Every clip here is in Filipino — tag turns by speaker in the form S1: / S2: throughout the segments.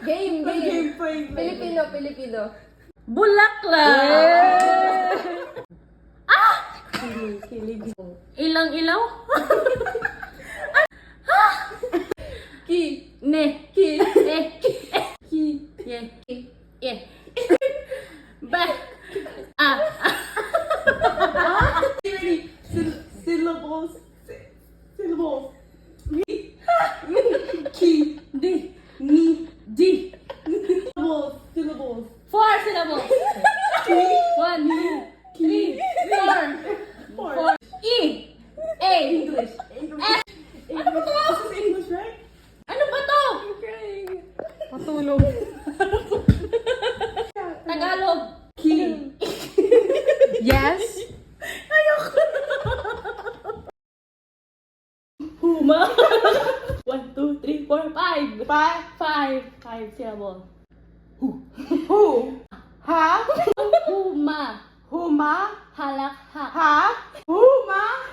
S1: Game.
S2: Play.
S1: Filipino.
S3: Bulaklak!
S1: Kilig.
S3: Ilang ilaw?
S1: Ki.
S3: Ne.
S1: Ki.
S3: Ki. Ye. Ye. Ba. Ah.
S2: Syllables. Ki.
S3: Di.
S2: Ni.
S3: Di.
S2: Syllables.
S3: 4 syllables. 1, 2, 3, 4. E. A.
S2: English.
S3: Ano ba to?
S2: This is English, right?
S3: Ano ba to?
S1: Patulog.
S3: Tagalog.
S2: Ki.
S1: Yes.
S3: Huma. 1, 2, 3, 4, 5.
S2: Five.
S3: 5 syllable.
S2: Who? Ha?
S3: Huma.
S2: Huma.
S3: Halakhak.
S2: Ha? Huma.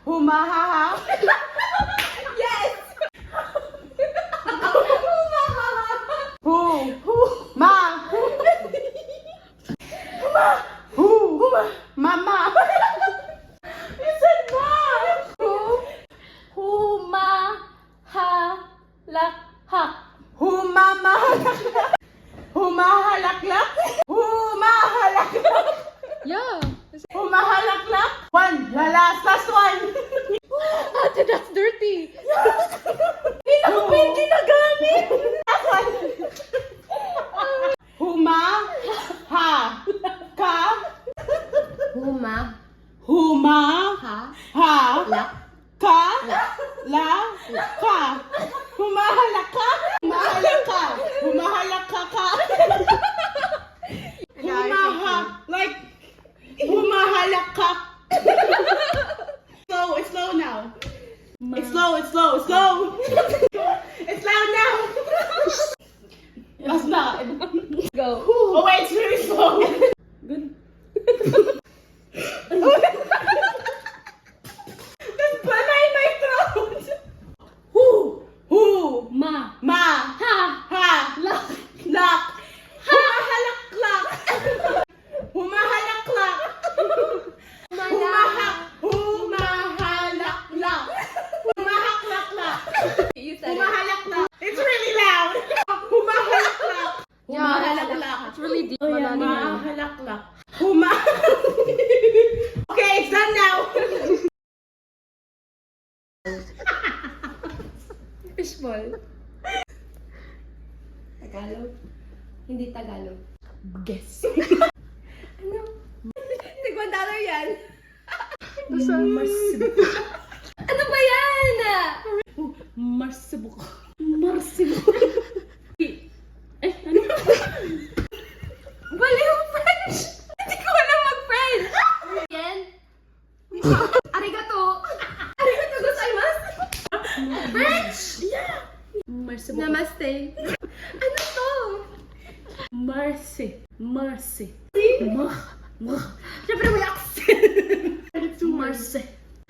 S2: Huma ha ha. Yes. Huma ha ha. Who? Ma. Who? Mama. You said ma. Who?
S3: Huma. Halakhak.
S2: Humama. Humahalaklak. Humahalaklak.
S1: Yeah.
S2: Humahalaklak. One. Last one.
S1: Ate, that's dirty.
S2: Hindi na ko pa yung ginagamit. Last one. Huma. Ha. Ka.
S1: Huma.
S2: Huma.
S1: Ha.
S2: Ha.
S1: La.
S2: Ka. La. Ka. Humahalak ka. Humahalak ka. Humahalak ka ka. Humaha. Like. Humahalak ka. It's slow now. It's slow. It's loud now. That's not.
S1: Go.
S2: Oh wait, it's really slow.
S3: Good.
S2: That's banay my throat. Who?
S3: Ma.
S2: Ma.
S3: Ha.
S2: Ha.
S3: Lak.
S2: Lock. Humahalaklak. Humahalaklak. Humahalaklak. Humahalaklak.
S1: You said it.
S2: Humahalaklak. It's really loud. Humahalaklak.
S1: Yeah, it's really deep.
S3: Oh, yeah,
S2: Humahalaklak. Okay, it's done now.
S1: Fishball. Tagalog? Hindi Tagalog.
S3: Guess.
S1: Ano? $1 yan.
S3: Marsibuk.
S1: Ano ba yan?
S3: Marsibuk. Eh, ano?
S1: Baliw French! Hindi ko alam mag-French! Yan? Arigato! Arigato gozaimasu! French!
S3: Yeah. Marsibuk.
S1: Namaste! Ano to?
S3: Mercy.
S1: Siyempre may accent!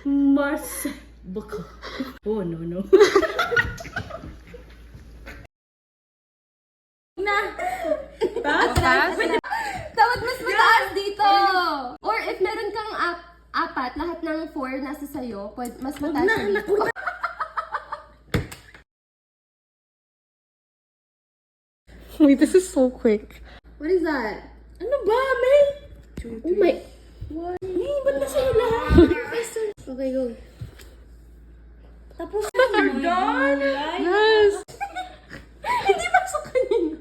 S3: Mercy. Book. Oh, no.
S1: Taas? Dapat mas mataas dito! Or if meron kang apat, lahat ng 4 nasa sayo, mas mataas na dito.
S4: Wait, this is so quick.
S1: What is that?
S3: Ano ba, May?
S1: Oh my...
S3: May, ba't na sa'yo lahat?
S1: Okay, go.
S3: Tapos na done.
S4: Yes.
S3: Hindi pasok kanina.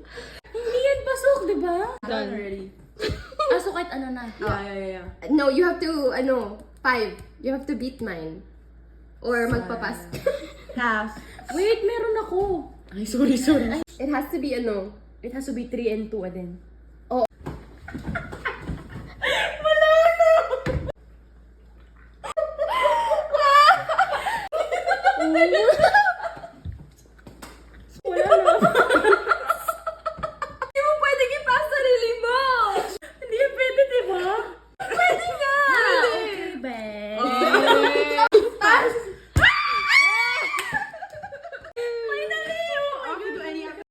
S3: Hindi yan pasok, di ba?
S1: Done
S3: already. So kahit ano na. Yeah.
S1: No, you have to, 5. You have to beat mine. Or magpapas.
S2: Half.
S3: Wait, meron ako. Ay, sorry.
S1: It has to be,
S3: It has to be 3 and 2 din.